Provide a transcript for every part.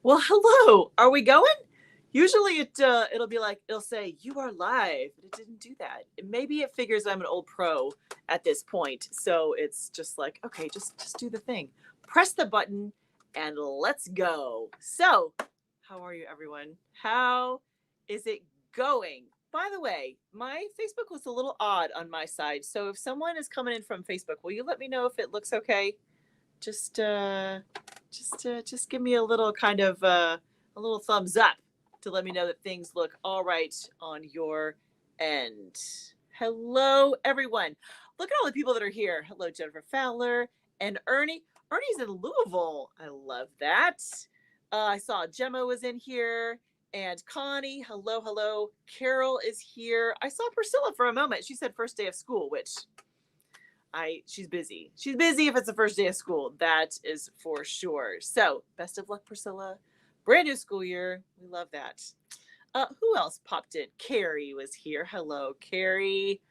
Well, hello. Are we going? Usually it'll be like it'll say you are live, but it didn't do that. Maybe it figures I'm an old pro at this point, so it's just like okay, just do the thing, press the button, and let's go. So, how are you, everyone? How is it going? By the way, my Facebook was a little odd on my side, so if someone is coming in from Facebook, will you let me know if it looks okay? Just just give me a little kind of a little thumbs up to let me know that things look all right on your end. Hello, everyone. Look at all the people that are here. Hello, Jennifer Fowler and Ernie. Ernie's in Louisville. I love that. I saw Gemma was in here and Connie. Hello, hello. Carol is here. I saw Priscilla for a moment. She said first day of school, which she's busy. She's busy if it's the first day of school. That is for sure. So best of luck, Priscilla. Brand new school year. We love that. Who else popped in? Carrie was here. Hello, Carrie.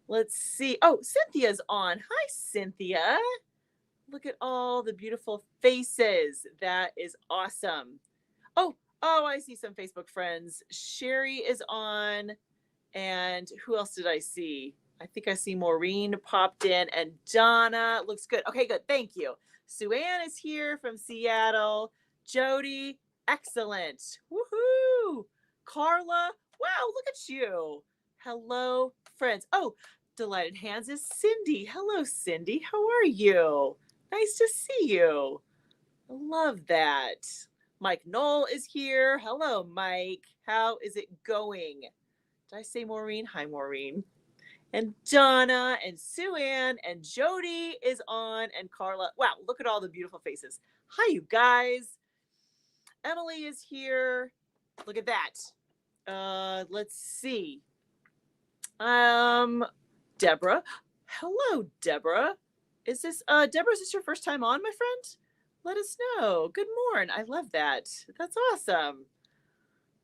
Let's see. Oh, Cynthia's on. Hi, Cynthia. Look at all the beautiful faces. That is awesome. Oh, I see some Facebook friends. Sherry is on. And who else did I see? I think I see Maureen popped in and Donna. Looks good. Okay, good. Thank you. Sue Ann is here from Seattle. Jody, excellent. Woohoo. Carla, wow, look at you. Hello, friends. Oh, delighted hands is Cindy. Hello, Cindy. How are you? Nice to see you. I love that. Mike Knoll is here. Hello, Mike. How is it going? Did I say Maureen? Hi, Maureen. And Donna and Sue Ann and Jody is on and Carla. Wow, look at all the beautiful faces. Hi, you guys. Emily is here. Look at that. Let's see. Deborah. Hello, Deborah. Is this Deborah, is this your first time on, my friend? Let us know. Good morning. I love that. That's awesome.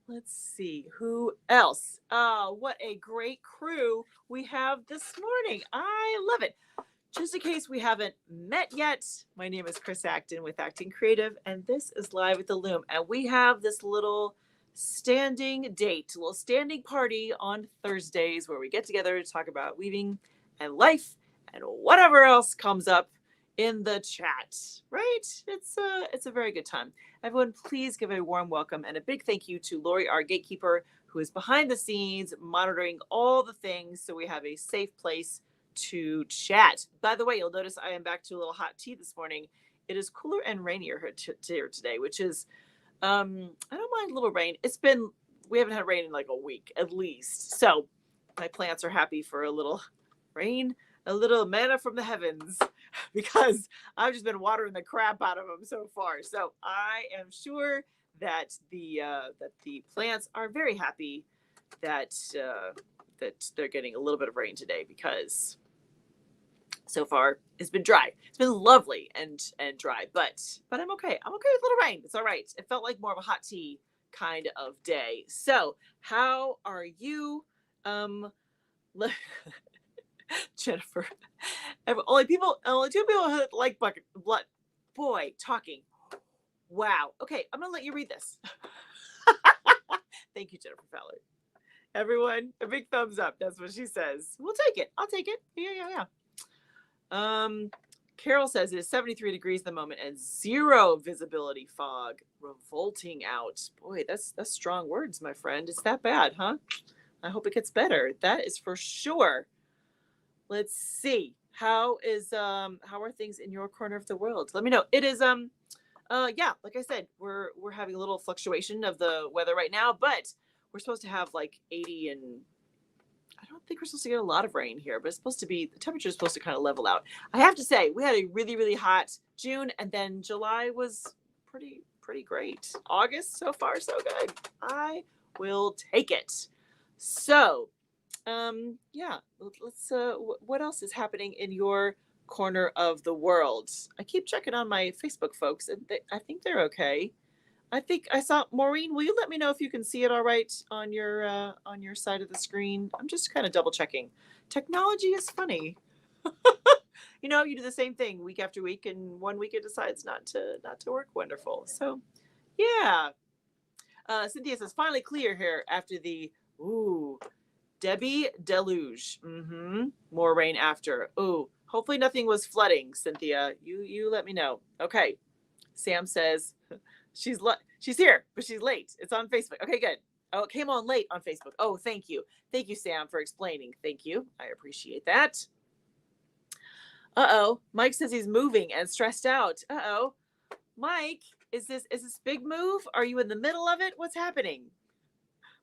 Let's see who else. What a great crew we have this morning. I love it. Just in case we haven't met yet, my name is Chris Acton with Acting Creative, and this is Live at the Loom. And we have this little standing date, a little standing party on Thursdays where we get together to talk about weaving and life and whatever else comes up in the chat, right? It's a very good time. Everyone, please give a warm welcome and a big thank you to Lori, our gatekeeper, who is behind the scenes monitoring all the things so we have a safe place to chat. By the way, you'll notice I am back to a little hot tea this morning. It is cooler and rainier here today, which is, I don't mind a little rain. We haven't had rain in like a week at least. So my plants are happy for a little rain, a little manna from the heavens, because I've just been watering the crap out of them so far. So I am sure that the plants are very happy that they're getting a little bit of rain today, because so far it's been dry. It's been lovely and dry, but I'm okay. I'm okay with a little rain. It's all right. It felt like more of a hot tea kind of day. So how are you? Jennifer, only two people like bucket blood. Boy, talking. Wow. Okay, I'm gonna let you read this. Thank you, Jennifer Fowler. Everyone, a big thumbs up. That's what she says. We'll take it. I'll take it. Yeah. Carol says it is 73 degrees at the moment and zero visibility fog. Revolting out. Boy, that's strong words, my friend. It's that bad, huh? I hope it gets better. That is for sure. Let's see. How are things in your corner of the world? Let me know. It is yeah, like I said, we're having a little fluctuation of the weather right now, but we're supposed to have like 80, and I don't think we're supposed to get a lot of rain here, but it's supposed to be, the temperature is supposed to kind of level out. I have to say, we had a really, really hot June, and then July was pretty great. August, so far, so good. I will take it. So, yeah, let's, what else is happening in your corner of the world? I keep checking on my Facebook folks, and I think they're okay. I think I saw Maureen. Will you let me know if you can see it all right on your side of the screen? I'm just kind of double checking. Technology is funny. You know, you do the same thing week after week, and one week it decides not to work wonderful. So Yeah. Cynthia says, finally clear here after the, ooh, Debbie deluge. More rain after. Ooh, hopefully nothing was flooding, Cynthia. You let me know. Okay. Sam says, she's here, but she's late. It's on Facebook. Okay, good. Oh, it came on late on Facebook. Oh, thank you. Thank you, Sam, for explaining. Thank you. I appreciate that. Uh-oh. Mike says he's moving and stressed out. Uh-oh. Mike, is this big move? Are you in the middle of it? What's happening?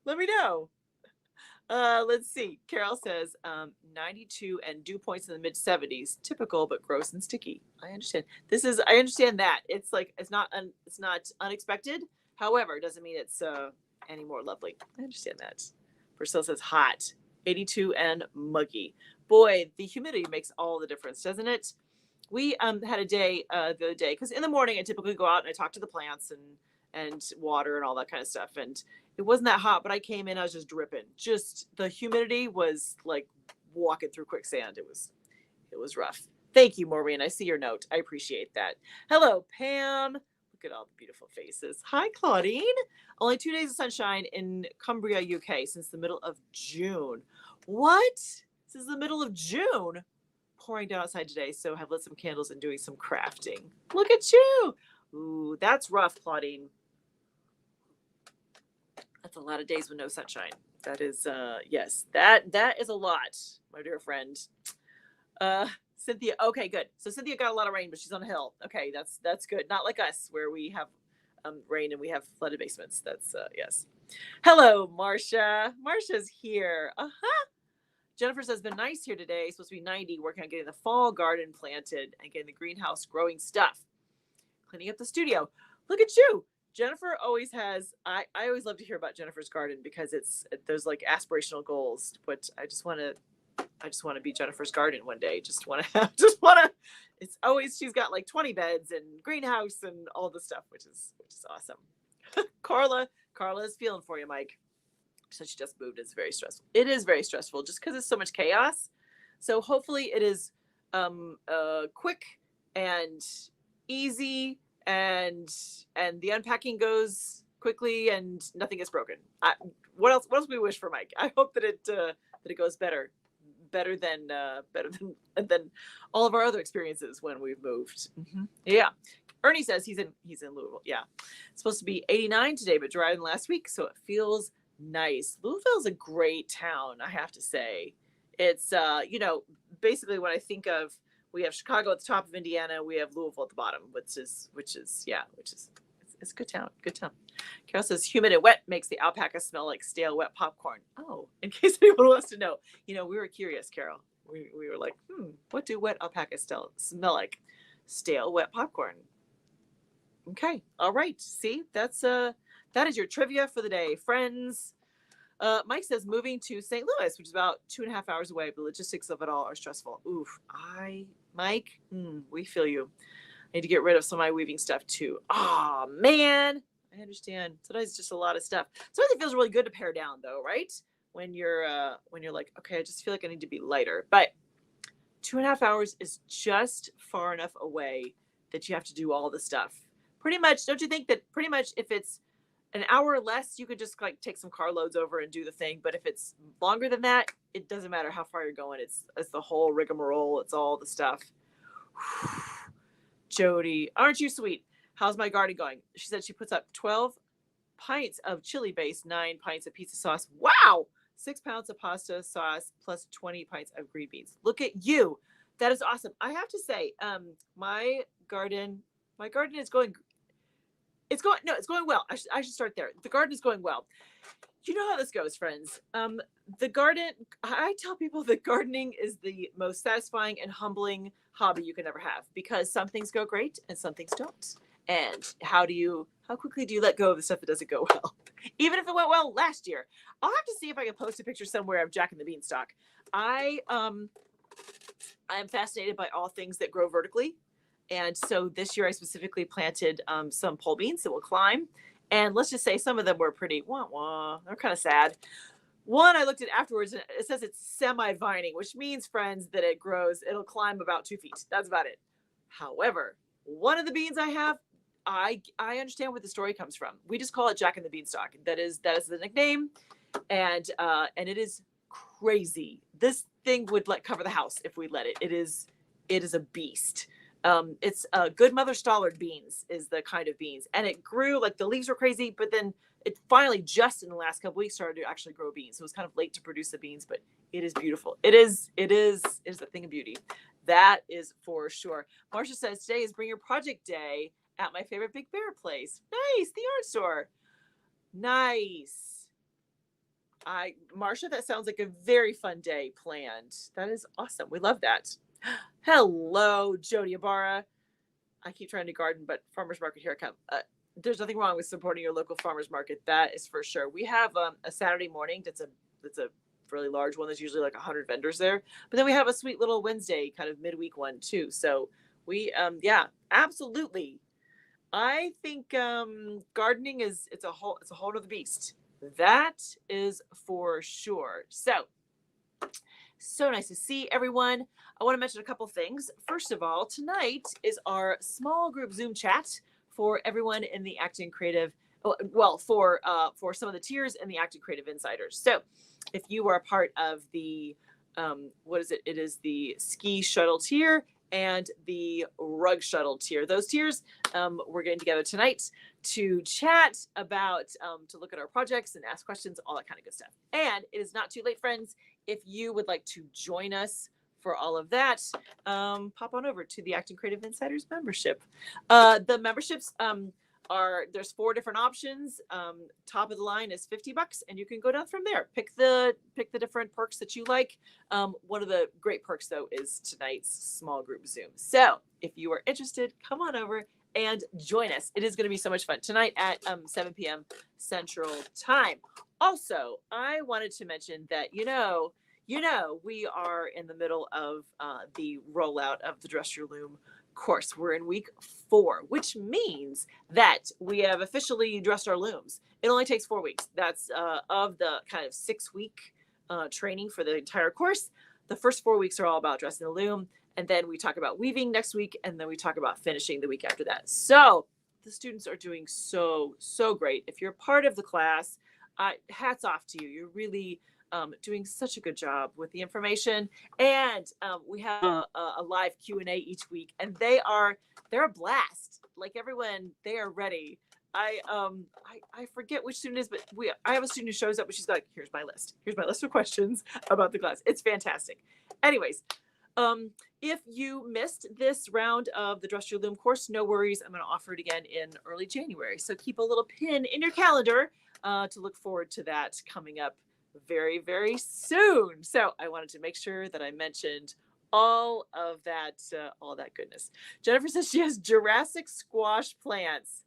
Let me know. Let's see. Carol says 92 and dew points in the mid 70s. Typical, but gross and sticky. I understand. I understand that. It's like it's not unexpected. However, it doesn't mean it's any more lovely. I understand that. Priscilla says hot, 82 and muggy. Boy, the humidity makes all the difference, doesn't it? We had a day the other day because in the morning I typically go out and I talk to the plants and water and all that kind of stuff. And it wasn't that hot, but I came in, I was just dripping. Just the humidity was like walking through quicksand. It was rough. Thank you, Maureen. I see your note. I appreciate that. Hello, Pam. Look at all the beautiful faces. Hi, Claudine. Only 2 days of sunshine in Cumbria, UK since the middle of June. What? Since the middle of June? Pouring down outside today, so have lit some candles and doing some crafting. Look at you. Ooh, that's rough, Claudine. That's a lot of days with no sunshine. That is, yes, that is a lot, my dear friend. Cynthia, okay, good. So Cynthia got a lot of rain, but she's on a hill. Okay, that's good. Not like us, where we have rain and we have flooded basements. That's, yes. Hello, Marcia. Marcia's here. Jennifer says, been nice here today. It's supposed to be 90, working on getting the fall garden planted and getting the greenhouse growing stuff. Cleaning up the studio. Look at you. Jennifer always has, I always love to hear about Jennifer's garden because there's like aspirational goals, but I just want to be Jennifer's garden one day. It's always, she's got like 20 beds and greenhouse and all the stuff, which is awesome. Carla is feeling for you, Mike. So she just moved. It's very stressful. It is very stressful just because it's so much chaos. So hopefully it is quick and easy and the unpacking goes quickly and nothing gets broken. What else we wish for Mike? I hope that it goes better than all of our other experiences when we've moved. Yeah. Ernie says he's in Louisville. Yeah. It's supposed to be 89 today, but drier than last week, so it feels nice. Louisville's a great town, I have to say. It's basically when I think of, we have Chicago at the top of Indiana, we have Louisville at the bottom, which is it's a good town. Good town. Carol says humid and wet makes the alpaca smell like stale wet popcorn. Oh, in case anyone wants to know. We were curious, Carol. We were like, what do wet alpaca smell like? Stale wet popcorn. Okay. All right. See, that is your trivia for the day, friends. Mike says moving to St. Louis, which is about 2.5 hours away. The logistics of it all are stressful. Oof. Mike, we feel you. I need to get rid of some of my weaving stuff too. Oh man, I understand. Sometimes it's just a lot of stuff. Sometimes it feels really good to pare down though, right? When you're like, okay, I just feel like I need to be lighter. But 2.5 hours is just far enough away that you have to do all the stuff. Pretty much, don't you think that pretty much if it's an hour or less, you could just like take some car loads over and do the thing. But if it's longer than that, it doesn't matter how far you're going. It's the whole rigmarole. It's all the stuff. Jody, aren't you sweet? How's my garden going? She said she puts up 12 pints of chili base, 9 pints of pizza sauce. Wow! 6 pounds of pasta sauce plus 20 pints of green beans. Look at you. That is awesome. I have to say, my garden is going. It's going well. I should start there. The garden is going well. You know how this goes, friends. The garden, I tell people that gardening is the most satisfying and humbling hobby you can ever have because some things go great and some things don't. And how quickly do you let go of the stuff that doesn't go well? Even if it went well last year. I'll have to see if I can post a picture somewhere of Jack and the Beanstalk. I am fascinated by all things that grow vertically. And so this year I specifically planted some pole beans that will climb. And let's just say some of them were pretty wah-wah. They're kind of sad. One I looked at afterwards, and it says it's semi-vining, which means, friends, that it'll climb about 2 feet. That's about it. However, one of the beans I have, I understand where the story comes from. We just call it Jack and the Beanstalk. That is the nickname, and it is crazy. This thing would cover the house if we let it. It is a beast. It's good mother Stollard beans is the kind of beans, and it grew like the leaves were crazy, but then it finally just in the last couple weeks started to actually grow beans. So it was kind of late to produce the beans, but it is beautiful. It is a thing of beauty. That is for sure. Marcia says today is bring your project day at my favorite Big Bear place. Nice, the art store. Nice. Marcia, that sounds like a very fun day planned. That is awesome. We love that. Hello, Jody Ibarra. I keep trying to garden, but farmer's market, here I come. There's nothing wrong with supporting your local farmer's market. That is for sure. We have a Saturday morning that's a really large one. There's usually like 100 vendors there. But then we have a sweet little Wednesday kind of midweek one too. So we yeah, absolutely. I think gardening it's a whole other beast. That is for sure. So nice to see everyone. I want to mention a couple things. First of all, tonight is our small group Zoom chat for everyone in the Acton Creative, well, for some of the tiers and the Acton Creative Insiders. So if you are a part of the, what is it? It is the ski shuttle tier and the rug shuttle tier. Those tiers, we're getting together tonight to chat about, to look at our projects and ask questions, all that kind of good stuff. And it is not too late, friends. If you would like to join us for all of that, pop on over to the Acton Creative Insiders membership. The memberships there's 4 different options. Top of the line is $50, and you can go down from there. Pick the different perks that you like. One of the great perks though is tonight's small group Zoom. So if you are interested, come on over and join us. It is going to be so much fun tonight at 7 p.m. Central Time. Also, I wanted to mention that we are in the middle of the rollout of the Dress Your Loom course. We're in week 4, which means that we have officially dressed our looms. It only takes 4 weeks. That's of the kind of 6-week training for the entire course. The first 4 weeks are all about dressing the loom, and then we talk about weaving next week, and then we talk about finishing the week after that. So the students are doing so great. If you're part of the class, hats off to you. You're really doing such a good job with the information, and we have a live Q&A each week, and they're a blast. Like everyone, they are ready. I forget which student it is, but I have a student who shows up and she's like, here's my list of questions about the class. It's fantastic. Anyways, if you missed this round of the Dress Your Loom course, no worries. I'm going to offer it again in early January. So keep a little pin in your calendar to look forward to that coming up very, very soon. So I wanted to make sure that I mentioned all of that goodness. Jennifer says she has Jurassic squash plants.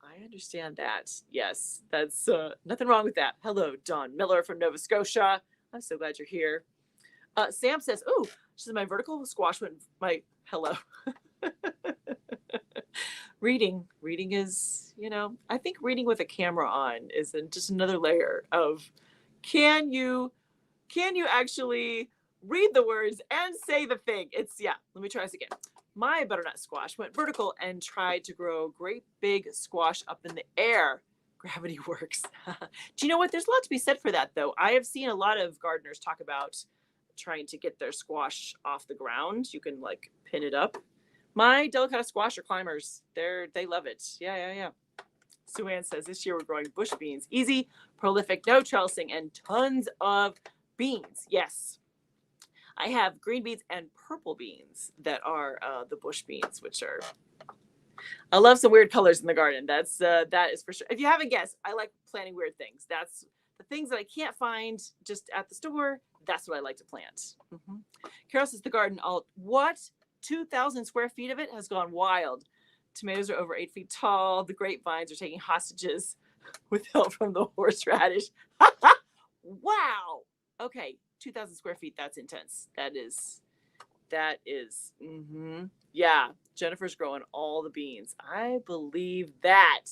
I understand that. Yes, that's nothing wrong with that. Hello, Dawn Miller from Nova Scotia. I'm so glad you're here. Sam says, "Ooh, she says my vertical squash went my hello." Reading is, I think reading with a camera on is just another layer of can you actually read the words and say the thing? Let me try this again. My butternut squash went vertical and tried to grow great big squash up in the air. Gravity works. Do you know what? There's a lot to be said for that, though. I have seen a lot of gardeners talk about trying to get their squash off the ground. You can pin it up. My delicata squash are climbers. They love it. Yeah. Sue Ann says this year we're growing bush beans. Easy, prolific, no trellising, and tons of beans. Yes. I have green beans and purple beans that are the bush beans, which are, I love some weird colors in the garden. That is for sure. If you haven't guessed, I like planting weird things. That's the things that I can't find just at the store. That's what I like to plant. Mm-hmm. Carol says the garden, 2,000 square feet of it has gone wild. Tomatoes are over 8 feet tall. The grapevines are taking hostages with help from the horseradish. Wow. Okay. 2,000 square feet. That's intense. That is, yeah. Jennifer's growing all the beans. I believe that.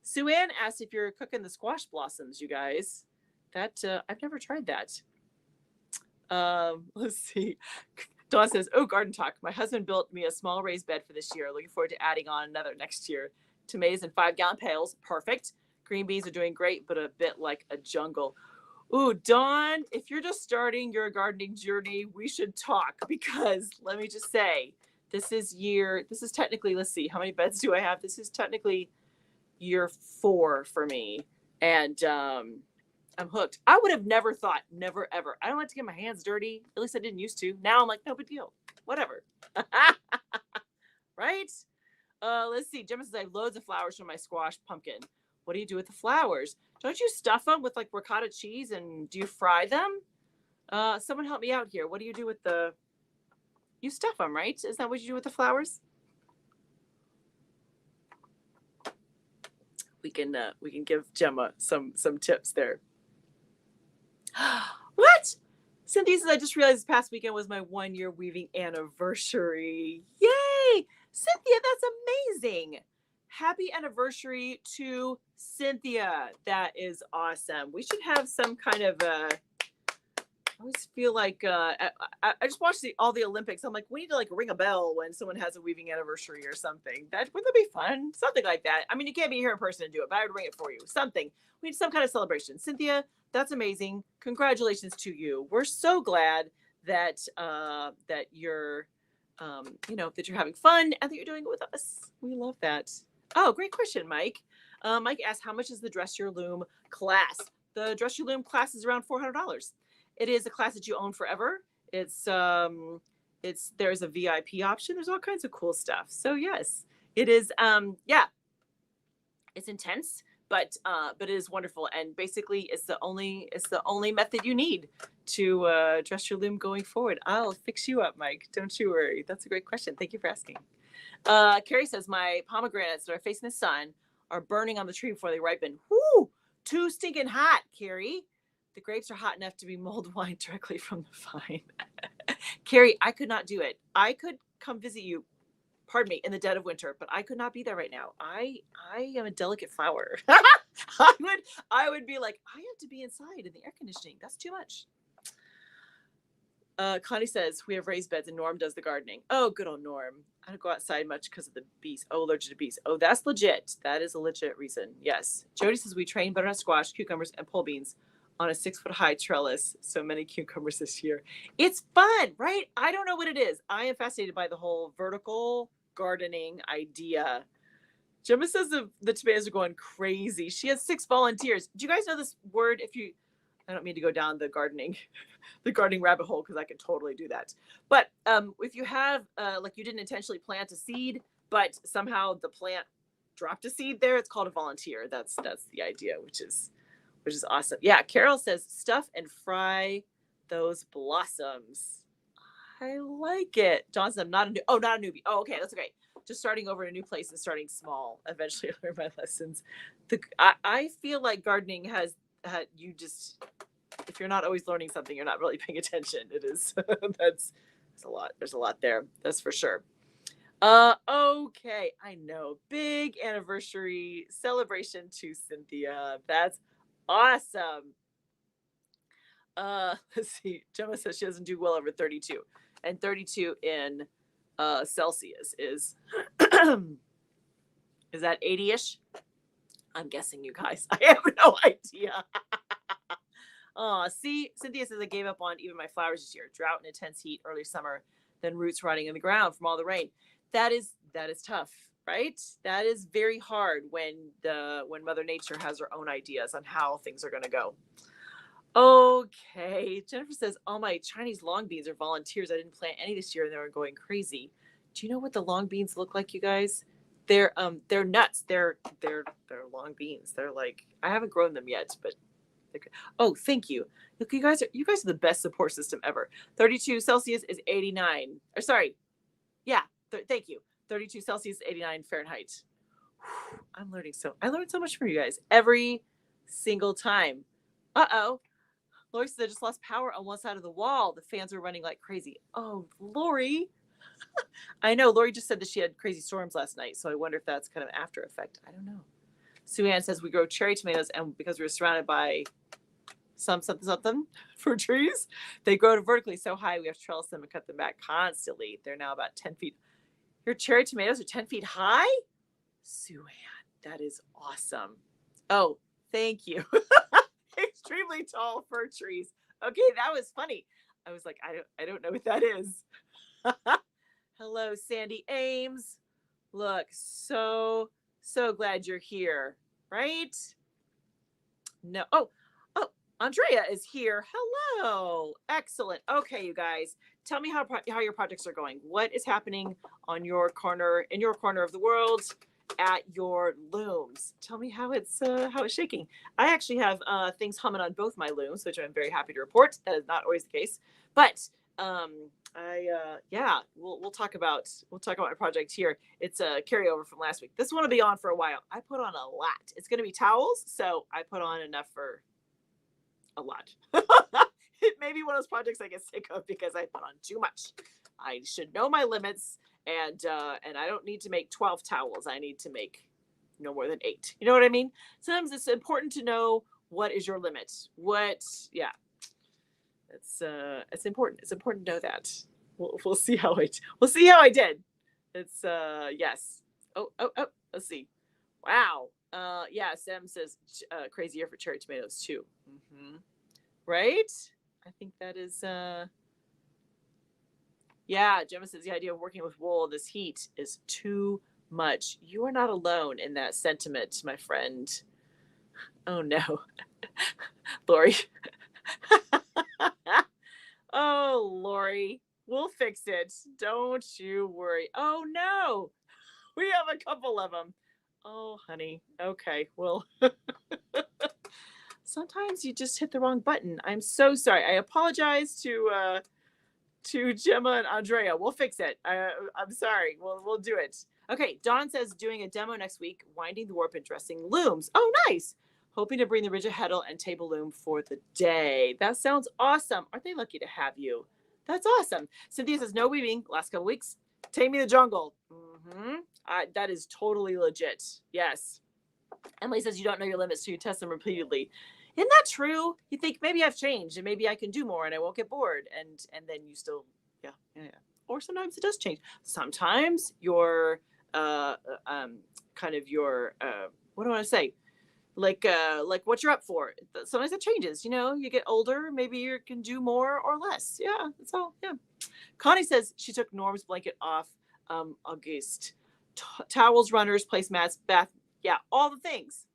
Sue Ann asked if you're cooking the squash blossoms, you guys. That, I've never tried that. Let's see. Dawn says, oh, garden talk. My husband built me a small raised bed for this year. Looking forward to adding on another next year. Tomatoes in 5-gallon pails. Perfect. Green beans are doing great, but a bit like a jungle. Ooh, Dawn, if you're just starting your gardening journey, we should talk, because let me just say, this is technically, let's see, how many beds do I have? This is technically year 4 for me. And I'm hooked. I would have never thought, never, ever. I don't like to get my hands dirty. At least I didn't used to. Now I'm like, no big deal. Whatever. Right? Let's see. Gemma says, I have loads of flowers from my squash pumpkin. What do you do with the flowers? Don't you stuff them with like ricotta cheese, and do you fry them? Someone help me out here. What do you do with you stuff them, right? Is that what you do with the flowers? We can give Gemma some tips there. What? Cynthia says, I just realized this past weekend was my 1-year weaving anniversary. Yay! Cynthia, that's amazing. Happy anniversary to Cynthia. That is awesome. We should have some kind of I always feel like I just watched all the Olympics. I'm like, we need to like ring a bell when someone has a weaving anniversary or something. Wouldn't that be fun? Something like that. I mean, you can't be here in person and do it, but I would ring it for you. Something. We need some kind of celebration. Cynthia, that's amazing. Congratulations to you. We're so glad that that you're that you're having fun and that you're doing it with us. We love that. Oh, great question, Mike. Mike asked, how much is the Dress Your Loom class? The Dress Your Loom class is around $400. It is a class that you own forever. There's a VIP option. There's all kinds of cool stuff. So yes, it is. It's intense, but it is wonderful. And basically, it's the only method you need to dress your loom going forward. I'll fix you up, Mike. Don't you worry. That's a great question. Thank you for asking. Carrie says, my pomegranates that are facing the sun are burning on the tree before they ripen. Whoo! Too stinking hot, Carrie. The grapes are hot enough to be mulled wine directly from the vine. Carrie, I could not do it. I could come visit you, pardon me, in the dead of winter, but I could not be there right now. I am a delicate flower. I would be like, I have to be inside in the air conditioning. That's too much. Connie says, we have raised beds and Norm does the gardening. Oh, good old Norm. I don't go outside much because of the bees. Oh, allergic to bees. Oh, that's legit. That is a legit reason. Yes. Jody says, we train butternut squash, cucumbers, and pole beans on a 6-foot-high trellis. So many cucumbers this year. It's fun, right? I don't know what it is. I am fascinated by the whole vertical gardening idea. Gemma says the tomatoes are going crazy. She has 6 volunteers. Do you guys know this word? I don't mean to go down the gardening rabbit hole, because I could totally do that. But if you have like you didn't intentionally plant a seed, but somehow the plant dropped a seed there, it's called a volunteer. That's the idea, which is awesome. Yeah, Carol says, stuff and fry those blossoms. I like it. Johnson, not a newbie. Oh, okay, that's okay. Just starting over in a new place and starting small. Eventually learn my lessons. I feel like gardening has you just, if you're not always learning something, you're not really paying attention. It is that's a lot. There's a lot there. That's for sure. Okay, I know. Big anniversary celebration to Cynthia. That's awesome. Let's see. Gemma says she doesn't do well over 32, and 32 in Celsius is is that 80-ish? I'm guessing, you guys. I have no idea. See, Cynthia says, I gave up on even my flowers this year. Drought and intense heat early summer, then roots rotting in the ground from all the rain. That is tough, right? That is very hard when Mother Nature has her own ideas on how things are going to go. Okay, Jennifer says, all my Chinese long beans are volunteers. I didn't plant any this year and they were going crazy. Do you know what the long beans look like, you guys? They're nuts. They're long beans. They're like, I haven't grown them yet, but oh, thank you. Look, you guys are the best support system ever. 32 Celsius is 89. Or sorry. Yeah, thank you. 32 Celsius, 89 Fahrenheit. Whew, I learned so much from you guys every single time. Uh-oh. Lori says, I just lost power on one side of the wall. The fans were running like crazy. Oh, Lori. I know. Lori just said that she had crazy storms last night, so I wonder if that's kind of after effect. I don't know. Sue Ann says, we grow cherry tomatoes, and because we're surrounded by something for trees. They grow vertically so high we have to trellis them and cut them back constantly. They're now about 10 feet. Your cherry tomatoes are 10 feet high? Sue Ann, that is awesome. Oh, thank you. Extremely tall fir trees. Okay, that was funny. I was like, I don't know what that is. Hello, Sandy Ames. Look, so glad you're here, right? No. Oh, Andrea is here. Hello. Excellent. Okay, you guys, tell me how your projects are going. What is happening on your corner, in your corner of the world, at your looms? Tell me how it's shaking. I actually have things humming on both my looms, which I'm very happy to report. That is not always the case, but we'll talk about my project here. It's a carryover from last week. This one will be on for a while. I put on a lot. It's going to be towels, so I put on enough for a lot. It may be one of those projects I get sick of because I put on too much. I should know my limits, and I don't need to make 12 towels. I need to make no more than 8. You know what I mean? Sometimes it's important to know what is your limit. It's important. It's important to know that. We'll see how I did. It's yes. Oh, let's see. Wow. Yeah, Sam says crazy year for cherry tomatoes too. Mm-hmm. Right? I think that is yeah, Gemma says the idea of working with wool in this heat is too much. You are not alone in that sentiment, my friend. Oh no. Lori. Oh, Lori, we'll fix it. Don't you worry. Oh no. We have a couple of them. Oh, honey. Okay. Well, sometimes you just hit the wrong button. I'm so sorry. I apologize to Gemma and Andrea. We'll fix it. I'm sorry. We'll do it. Okay. Dawn says doing a demo next week, winding the warp and dressing looms. Oh, nice. Hoping to bring the rigid heddle and table loom for the day. That sounds awesome. Aren't they lucky to have you? That's awesome. Cynthia says no weaving last couple weeks. Take me to the jungle. Mm-hmm. That is totally legit. Yes. Emily says you don't know your limits, so you test them repeatedly. Isn't that true? You think maybe I've changed and maybe I can do more and I won't get bored, and then you still yeah. Or sometimes it does change. Sometimes your kind of your what do I want to say? Like what you're up for. Sometimes it changes. You know, you get older, maybe you can do more or less. Yeah, that's all. Yeah. Connie says she took Norm's blanket off August. Towels, runners, placemats, bath. Yeah, all the things.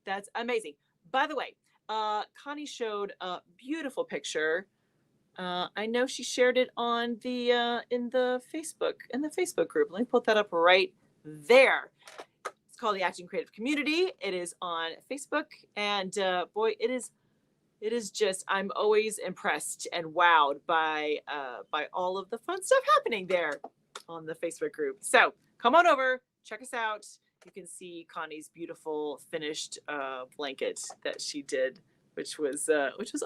That's amazing. By the way, Connie showed a beautiful picture. I know she shared it on the in the Facebook group. Let me put that up right there. It's called the Acting Creative Community. It is on Facebook, and boy, it is just, I'm always impressed and wowed by all of the fun stuff happening there on the Facebook group. So come on over, check us out. You can see Connie's beautiful finished blanket that she did, which was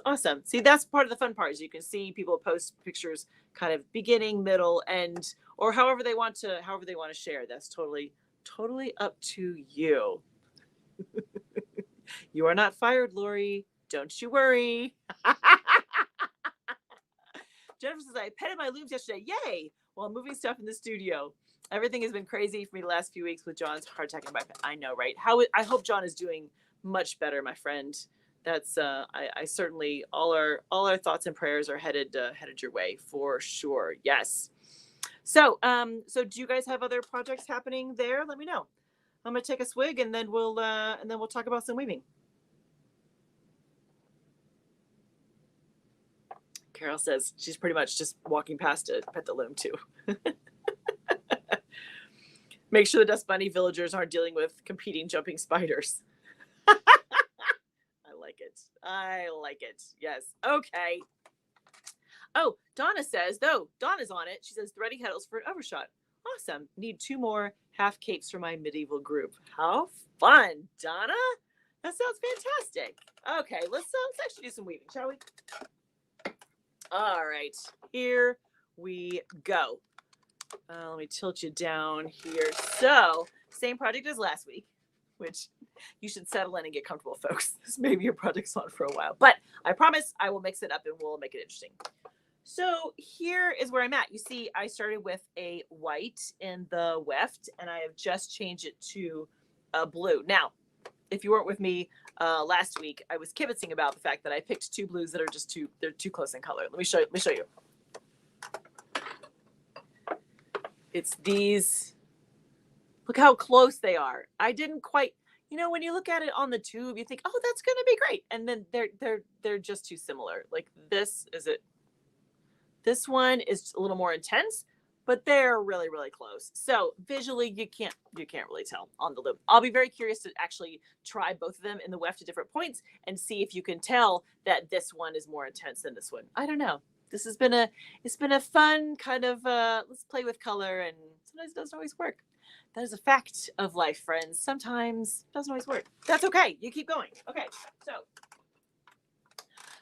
awesome. See, that's part of the fun part, is you can see people post pictures kind of beginning, middle, end, or however they want to share. That's totally up to you. You are not fired, Lori. Don't you worry. Jennifer says, I petted my looms yesterday. Yay! While moving stuff in the studio. Everything has been crazy for me the last few weeks with John's heart attack and back. I know, right? I hope John is doing much better, my friend. That's I certainly, all our thoughts and prayers are headed your way for sure. Yes. So do you guys have other projects happening there? Let me know. I'm gonna take a swig and then we'll talk about some weaving. Carol says she's pretty much just walking past to pet the loom too. Make sure the Dust Bunny villagers aren't dealing with competing jumping spiders. I like it. Yes. Okay. Oh, Donna says, though, Donna's on it. She says, threading heddles for an overshot. Awesome. Need 2 more half capes for my medieval group. How fun, Donna. That sounds fantastic. Okay, let's actually do some weaving, shall we? All right, here we go. Let me tilt you down here. So, same project as last week. which you should settle in and get comfortable, folks. This may be your project's on for a while, but I promise I will mix it up and we'll make it interesting. So here is where I'm at. You see, I started with a white in the weft, and I have just changed it to a blue. Now, if you weren't with me last week, I was kibitzing about the fact that I picked two blues that are just they're too close in color. Let me show you. It's these. Look how close they are. I didn't quite, when you look at it on the tube, you think, oh, that's going to be great. And then they're just too similar. Like this one is a little more intense, but they're really, really close. So visually, you can't really tell on the loom. I'll be very curious to actually try both of them in the weft at different points and see if you can tell that this one is more intense than this one. I don't know. This has been a fun kind of let's play with color, and sometimes it doesn't always work. That is a fact of life, friends. Sometimes it doesn't always work. That's okay. You keep going. Okay,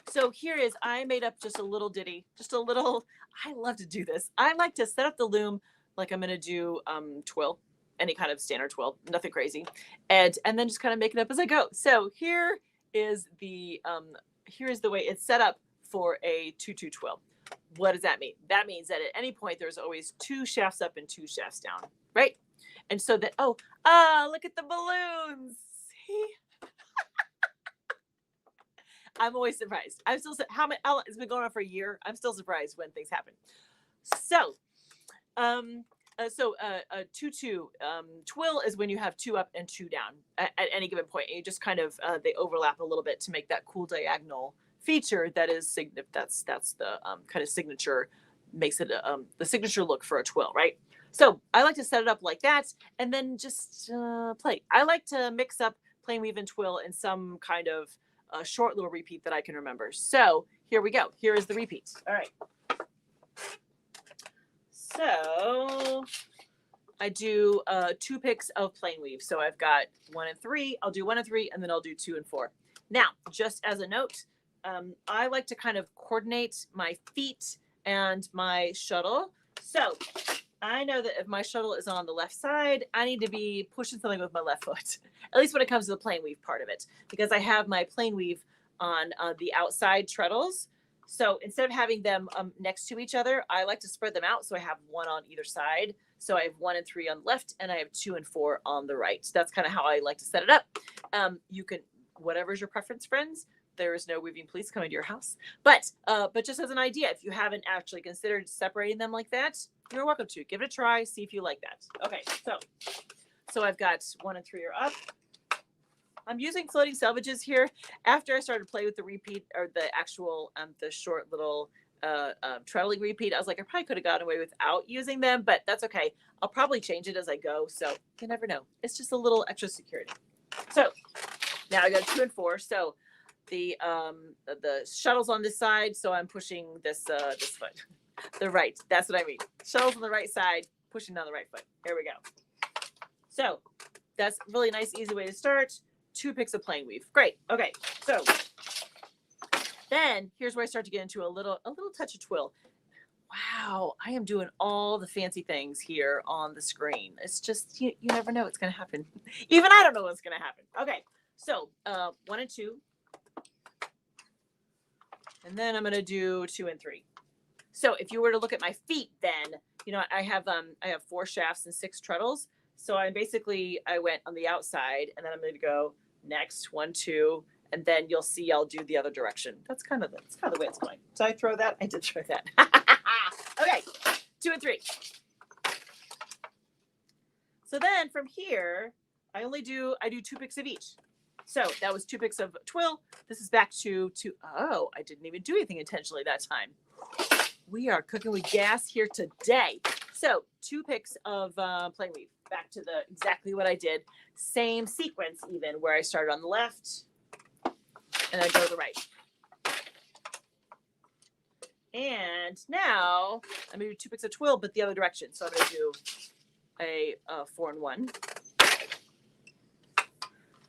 so here is, I made up just a little ditty, I love to do this. I like to set up the loom like I'm going to do twill, any kind of standard twill, nothing crazy. And then just kind of make it up as I go. So here is the way it's set up for a 2-2 twill. What does that mean? That means that at any point, there's always 2 shafts up and 2 shafts down, right? And so that, look at the balloons. See? I'm always surprised. I'm still, how long, it's been going on for a year. I'm still surprised when things happen. So, a 2-2 twill is when you have 2 up and 2 down at any given point. And you just kind of, they overlap a little bit to make that cool diagonal feature that is, that's the kind of signature, makes it the signature look for a twill, right? So I like to set it up like that and then just play. I like to mix up plain weave and twill in some kind of short little repeat that I can remember. So here we go. Here is the repeat. All right. So I do 2 picks of plain weave. So I've got 1 and 3. I'll do 1 and 3, and then I'll do 2 and 4. Now, just as a note, I like to kind of coordinate my feet and my shuttle. So I know that if my shuttle is on the left side, I need to be pushing something with my left foot, at least when it comes to the plain weave part of it, because I have my plain weave on the outside treadles. So instead of having them next to each other, I like to spread them out. So I have 1 on either side. So I have 1 and 3 on the left, and I have 2 and 4 on the right. That's kind of how I like to set it up. You can, whatever's your preference, friends. There is no weaving police coming to your house. But just as an idea, if you haven't actually considered separating them like that, you're welcome to. Give it a try. See if you like that. Okay, so I've got 1 and 3 are up. I'm using floating selvages here. After I started playing with the repeat, or the actual, the short little traveling repeat, I was like, I probably could have gotten away without using them, but that's okay. I'll probably change it as I go. So you never know. It's just a little extra security. So now I got 2 and 4. So the shuttle's on this side, so I'm pushing this foot. The right. That's what I mean. Shuttle's on the right side, pushing down the right foot. Here we go. So that's a really nice, easy way to start. 2 picks of plain weave. Great. Okay. So then here's where I start to get into a little touch of twill. Wow, I am doing all the fancy things here on the screen. It's just, you never know what's going to happen. Even I don't know what's going to happen. Okay. So 1 and 2. And then I'm going to do 2 and 3. So if you were to look at my feet, then, I have 4 shafts and 6 treadles. So I went on the outside, and then I'm going to go next 1, 2, and then you'll see I'll do the other direction. That's kind of the way it's going. Did I throw that? I did throw that. Okay, 2 and 3. So then from here, I do 2 picks of each. So that was 2 picks of twill. This is back to oh, I didn't even do anything intentionally that time. We are cooking with gas here today. So 2 picks of plain weave. Back to exactly what I did. Same sequence even, where I started on the left and I go to the right. And now I'm going to do 2 picks of twill, but the other direction. So I'm going to do a 4 and 1.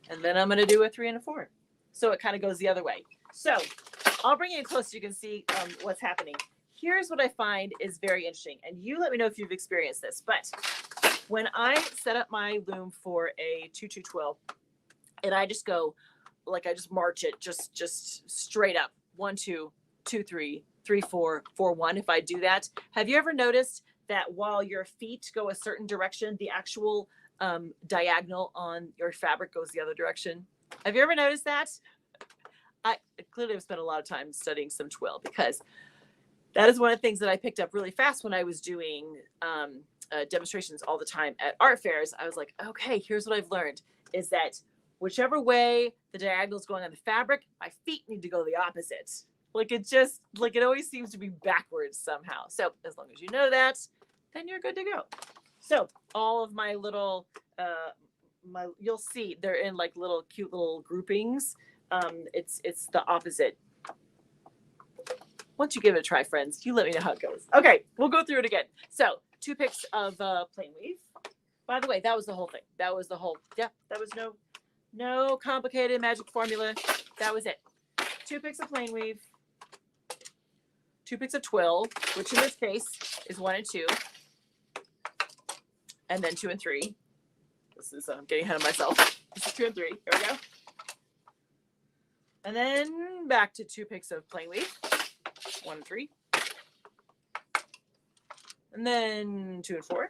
And then I'm going to do a 3 and a 4. So it kind of goes the other way. So I'll bring you in close so you can see what's happening. Here's what I find is very interesting. And you let me know if you've experienced this. But when I set up my loom for a 2-2 twill, and I just go, like I just march it just straight up. 1, 2, 2, 3, 3, 4, 4, 1. If I do that, have you ever noticed that while your feet go a certain direction, the actual diagonal on your fabric goes the other direction? Have you ever noticed that? I clearly have spent a lot of time studying some twill, because that is one of the things that I picked up really fast when I was doing demonstrations all the time at art fairs. I was like, okay, here's what I've learned, is that whichever way the diagonal is going on the fabric, my feet need to go the opposite. Like it always seems to be backwards somehow. So as long as you know that, then you're good to go. So all of my little, you'll see they're in like little cute little groupings. It's the opposite. Once you give it a try, friends, you let me know how it goes. Okay, we'll go through it again. So 2 picks of plain weave. By the way, that was the whole thing. That was the whole, yeah, that was no complicated magic formula. That was it. 2 picks of plain weave, 2 picks of twill, which in this case is 1 and 2, and then 2 and 3. This is, I'm getting ahead of myself. This is 2 and 3. Here we go. And then back to 2 picks of plain weave, 1 and 3. And then 2 and 4.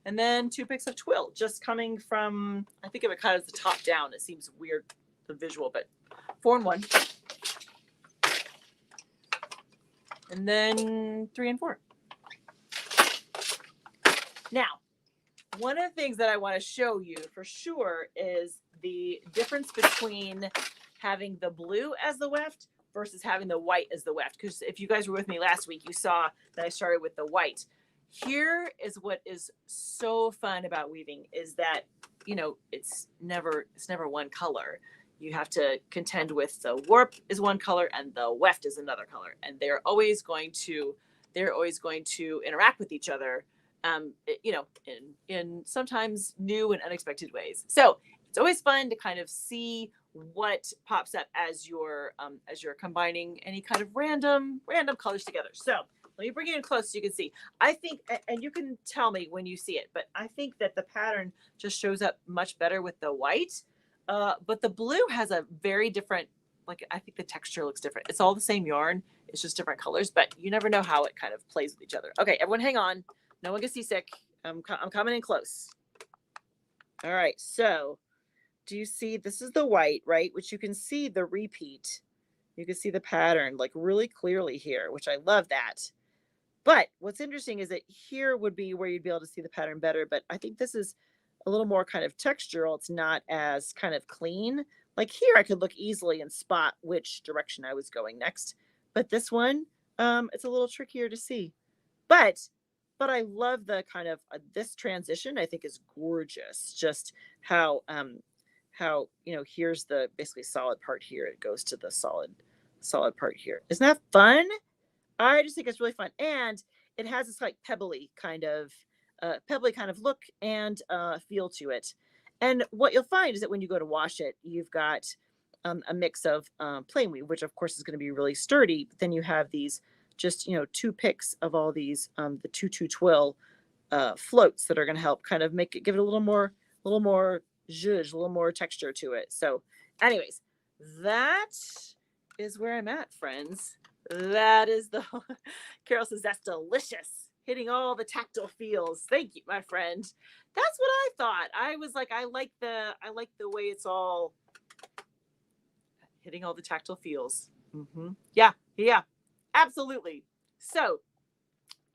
And then 2 picks of twill, just coming from, I think of it kind of as the top down. It seems weird, the visual, but 4 and 1. And then 3 and 4. Now, one of the things that I want to show you for sure is the difference between having the blue as the weft versus having the white as the weft. Because if you guys were with me last week, you saw that I started with the white. Here is what is so fun about weaving, is that, you know, it's never one color. You have to contend with the warp is one color and the weft is another color, and they're always going to interact with each other, you know, in sometimes new and unexpected ways. So it's always fun to kind of see what pops up as you're combining any kind of random colors together. So let me bring it in close so you can see. I think, and you can tell me when you see it, but I think that the pattern just shows up much better with the white. But the blue has a very different, like, I think the texture looks different. It's all the same yarn. It's just different colors, but you never know how it kind of plays with each other. Okay, everyone hang on. No one gets seasick. I'm coming in close. All right, so do you see, this is the white, right? Which you can see the repeat. You can see the pattern like really clearly here, which I love that. But what's interesting is that here would be where you'd be able to see the pattern better. But I think this is a little more kind of textural. It's not as kind of clean. Like here, I could look easily and spot which direction I was going next. But this one, it's a little trickier to see. But I love the kind of this transition. I think is gorgeous. Just how you know, here's the basically solid part here. It goes to the solid part here. Isn't that fun? I just think it's really fun, and it has this like pebbly kind of look and feel to it. And what you'll find is that when you go to wash it, you've got a mix of plain weave, which of course is going to be really sturdy. But then you have these just, you know, 2 picks of all these the 2 twill floats that are going to help kind of make it, give it a little more zhuzh, a little more texture to it. So, anyways, that is where I'm at, friends. That is the Carol says that's delicious, hitting all the tactile feels. Thank you, my friend. That's what I thought. I was like, I like the way it's all hitting all the tactile feels. Yeah, absolutely. So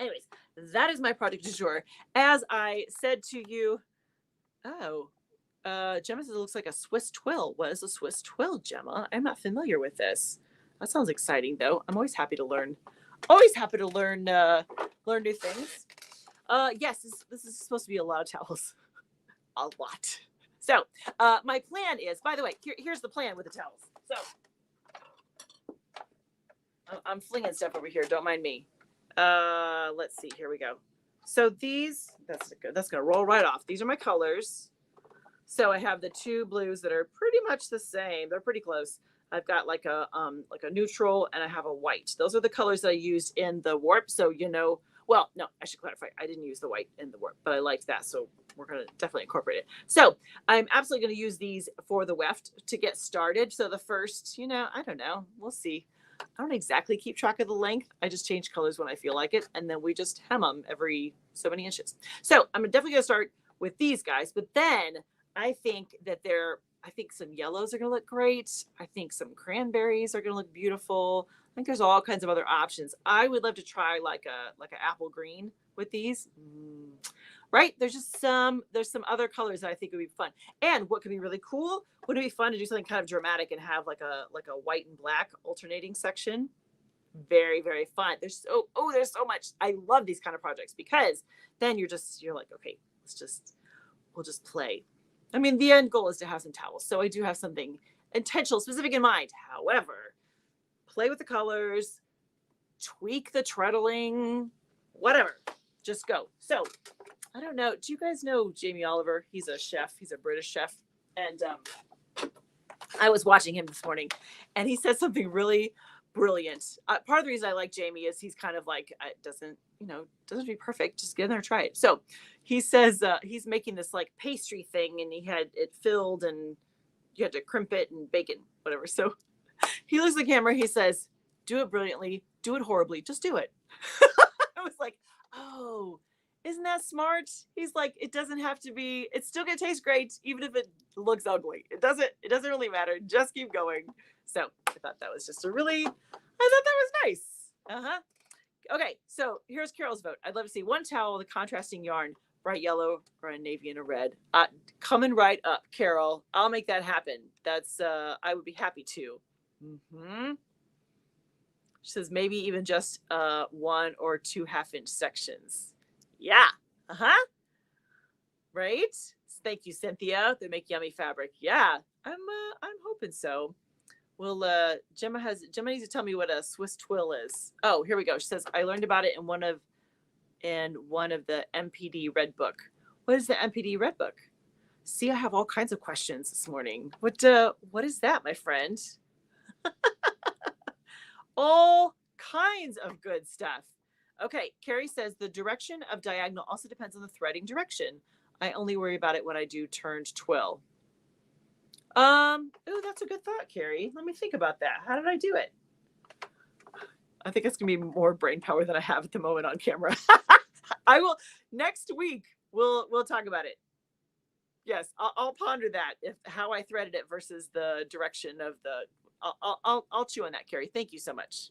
anyways, that is my project du jour. As I said to you, Gemma says it looks like a Swiss twill. What is a Swiss twill, Gemma? I'm not familiar with this. That sounds exciting, though. I'm always happy to learn. Learn new things. Yes, this is supposed to be a lot of towels. A lot. So my plan is, by the way, here's the plan with the towels. So I'm flinging stuff over here. Don't mind me. Let's see. Here we go. So these, that's good. That's gonna roll right off. These are my colors. So I have the 2 blues that are pretty much the same. They're pretty close. I've got like a neutral, and I have a white. Those are the colors that I used in the warp. So, you know, Well, no, I should clarify. I didn't use the white in the work, but I liked that. So we're going to definitely incorporate it. So I'm absolutely going to use these for the weft to get started. So the first, I don't know. We'll see. I don't exactly keep track of the length. I just change colors when I feel like it. And then we just hem them every so many inches. So I'm definitely going to start with these guys. But then I think that I think some yellows are going to look great. I think some cranberries are going to look beautiful. I think there's all kinds of other options. I would love to try like an apple green with these. Right? There's some other colors that I think would be fun. And what could be really cool, would it be fun to do something kind of dramatic and have like a white and black alternating section? Very, very fun. There's so much. I love these kind of projects because then you're like, okay, we'll just play. I mean, the end goal is to have some towels. So I do have something intentional, specific in mind. However, play with the colors, tweak the treadling, whatever. Just go. So I don't know. Do you guys know Jamie Oliver? He's a chef. He's a British chef. And I was watching him this morning and he said something really brilliant. Part of the reason I like Jamie is he's kind of like, it doesn't be perfect. Just get in there and try it. So he says he's making this like pastry thing and he had it filled and you had to crimp it and bake it, whatever. So he looks at the camera. He says, do it brilliantly, do it horribly. Just do it. I was like, oh, isn't that smart? He's like, it doesn't have to be, it's still going to taste great, even if it looks ugly. It doesn't really matter. Just keep going. So I thought that was nice. Okay. So here's Carol's vote. I'd love to see one towel with a contrasting yarn, bright yellow or a navy and a red. Coming right up, Carol. I'll make that happen. That's, I would be happy to. She says maybe even just 1 or 2 half-inch sections. Yeah. Right? Thank you, Cynthia. They make yummy fabric. Yeah. I'm hoping so. Well, Gemma needs to tell me what a Swiss twill is. Oh, here we go. She says I learned about it in one of the MPD Red Book. What is the MPD Red Book? See, I have all kinds of questions this morning. What is that, my friend? All kinds of good stuff. Okay, Carrie says the direction of diagonal also depends on the threading direction. I only worry about it when I do turned twill. That's a good thought, Carrie. Let me think about that. How did I do it? I think it's gonna be more brain power than I have at the moment on camera. I will next week. We'll talk about it. Yes, I'll ponder that how I threaded it versus the direction of the. I'll chew on that, Carrie. Thank you so much.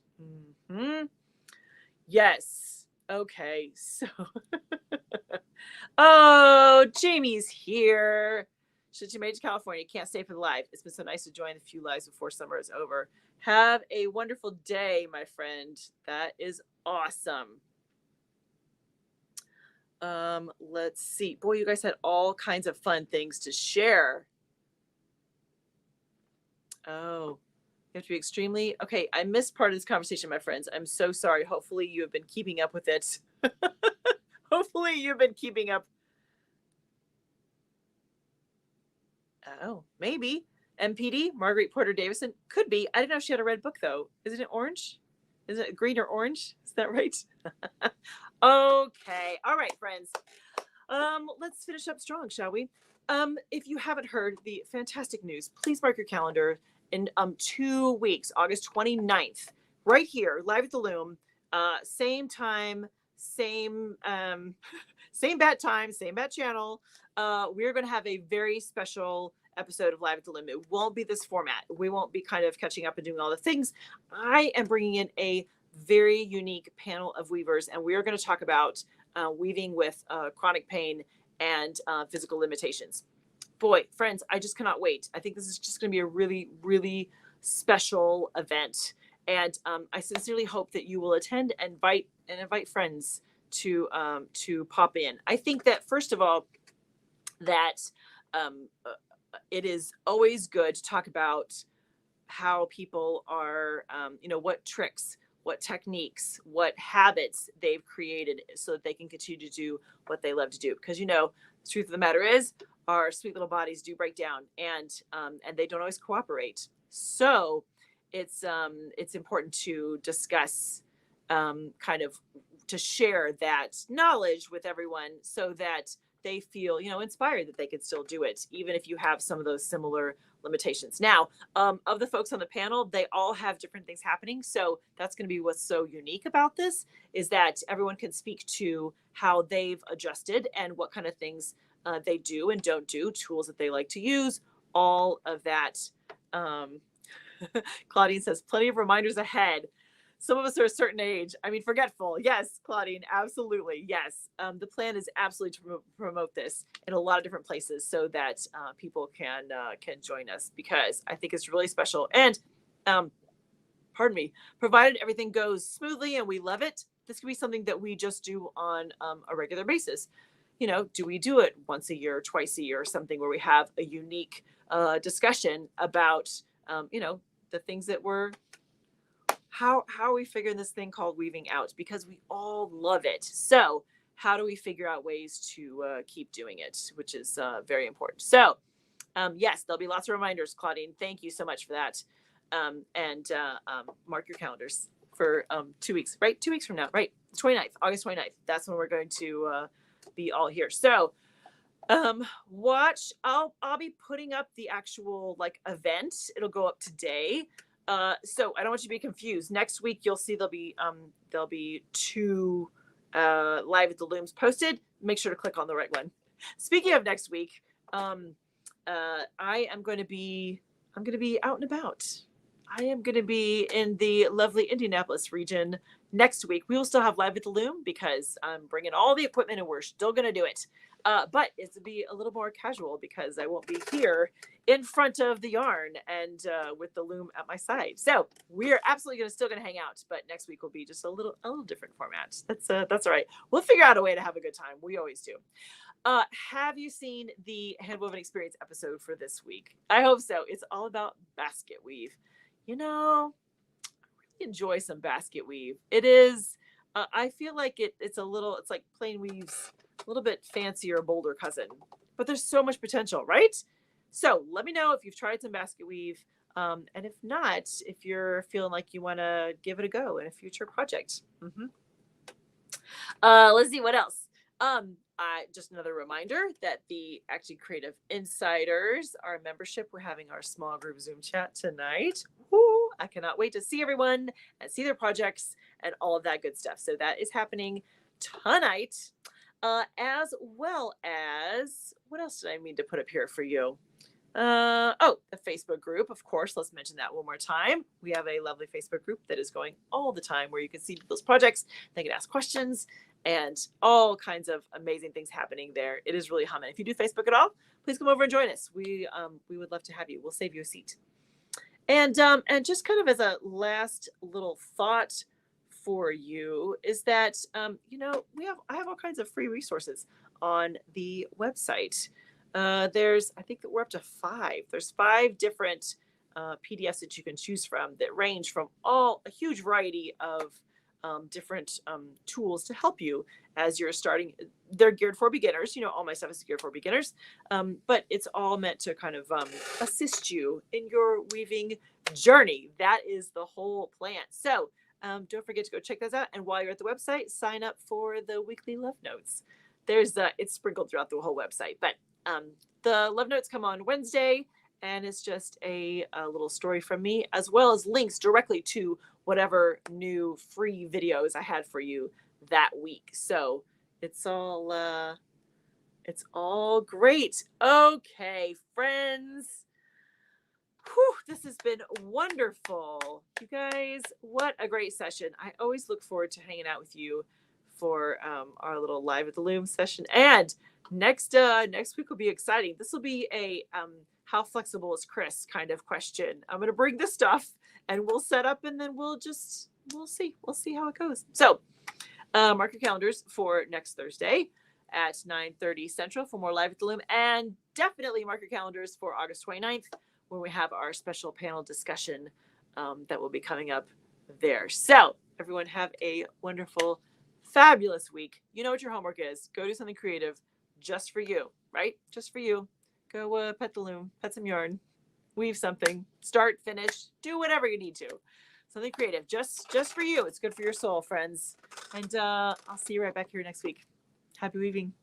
Yes. Okay. So, oh, Jamie's here. Should you made to California? Can't stay for the live. It's been so nice to join a few lives before summer is over. Have a wonderful day, my friend. That is awesome. Let's see. Boy, you guys had all kinds of fun things to share. Oh. You have to be extremely okay. I missed part of this conversation, my friends. I'm so sorry. Hopefully you have been keeping up with it. Hopefully you've been keeping up. Oh, maybe. MPD, Marguerite Porter Davison. Could be. I didn't know she had a red book, though. Isn't it orange? Is it green or orange? Is that right? Okay. All right, friends. Let's finish up strong, shall we? If you haven't heard the fantastic news, please mark your calendar. In 2 weeks, August 29th, right here, live at the Loom, same time, same bat time, same bat channel. We're going to have a very special episode of Live at the Loom. It won't be this format. We won't be kind of catching up and doing all the things. I am bringing in a very unique panel of weavers, and we are going to talk about weaving with chronic pain and physical limitations. Boy, friends, I just cannot wait. I think this is just going to be a really, really special event. And I sincerely hope that you will attend and invite friends to pop in. I think that, first of all, that it is always good to talk about how people are, what tricks, what techniques, what habits they've created so that they can continue to do what they love to do. Because, the truth of the matter is, our sweet little bodies do break down and they don't always cooperate. So it's important to discuss kind of share that knowledge with everyone so that they feel, inspired that they could still do it, even if you have some of those similar limitations. Now, of the folks on the panel, they all have different things happening. So that's going to be what's so unique about this, is that everyone can speak to how they've adjusted and what kind of things they do and don't do, tools that they like to use, all of that. Claudine says, plenty of reminders ahead. Some of us are a certain age. I mean, forgetful. Yes, Claudine, absolutely. Yes. The plan is absolutely to promote this in a lot of different places so that people can join us, because I think it's really special. And pardon me, provided everything goes smoothly and we love it, this could be something that we just do on a regular basis. Do we do it once a year, twice a year, or something where we have a unique discussion about, the things that we're, how are we figuring this thing called weaving out? Because we all love it. So how do we figure out ways to keep doing it, which is very important. So yes, there'll be lots of reminders, Claudine. Thank you so much for that. And mark your calendars for 2 weeks, right? 2 weeks from now, right? 29th, August 29th. That's when we're going to be all here. So watch, I'll be putting up the actual event. It'll go up today. So I don't want you to be confused. Next week, you'll see there'll be 2 live at the Looms posted. Make sure to click on the right one. Speaking of next week, I'm going to be out and about. I am going to be in the lovely Indianapolis region next week. We will still have live at the Loom because I'm bringing all the equipment and we're still going to do it. But it's to be a little more casual because I won't be here in front of the yarn and with the Loom at my side. So we're absolutely still going to hang out, but next week will be just a little different format. That's all right. We'll figure out a way to have a good time. We always do. Have you seen the Handwoven Experience episode for this week? I hope so. It's all about basket weave. I really enjoy some basket weave. It is, I feel like it's like plain weave's a little bit fancier, bolder cousin, but there's so much potential, right? So let me know if you've tried some basket weave. And if not, if you're feeling like you want to give it a go in a future project. Let's see what else. Just another reminder that the Actually Creative Insiders, our membership, we're having our small group Zoom chat tonight. Woo, I cannot wait to see everyone and see their projects and all of that good stuff. So that is happening tonight, as well as, what else did I mean to put up here for you? The Facebook group, of course. Let's mention that one more time. We have a lovely Facebook group that is going all the time where you can see people's projects. They can ask questions and all kinds of amazing things happening there. It is really humming. If you do Facebook at all, please come over and join us. We would love to have you. We'll save you a seat. And just kind of as a last little thought for you is that I have all kinds of free resources on the website. I think that we're up to 5. There's 5 different PDFs that you can choose from that range from a huge variety of different tools to help you as you're starting. They're geared for beginners. All my stuff is geared for beginners, but it's all meant to kind of assist you in your weaving journey. That is the whole plan. So don't forget to go check those out. And while you're at the website, sign up for the weekly love notes. It's sprinkled throughout the whole website, but the love notes come on Wednesday, and it's just a little story from me, as well as links directly to whatever new free videos I had for you that week. So it's all great. Okay, friends. Whew, this has been wonderful. You guys, what a great session. I always look forward to hanging out with you for our little live at the Loom session. And next week will be exciting. This will be a how flexible is Chris kind of question. I'm going to bring this stuff and we'll set up, and then we'll see how it goes. So mark your calendars for next Thursday at 9:30 Central for more live at the Loom, and definitely mark your calendars for August 29th when we have our special panel discussion that will be coming up there. So everyone have a wonderful, fabulous week. You know what your homework is. Go do something creative just for you, right? Just for you. Go pet the loom, pet some yarn, weave something, start, finish, do whatever you need to. Something creative, just for you. It's good for your soul, friends. And I'll see you right back here next week. Happy weaving.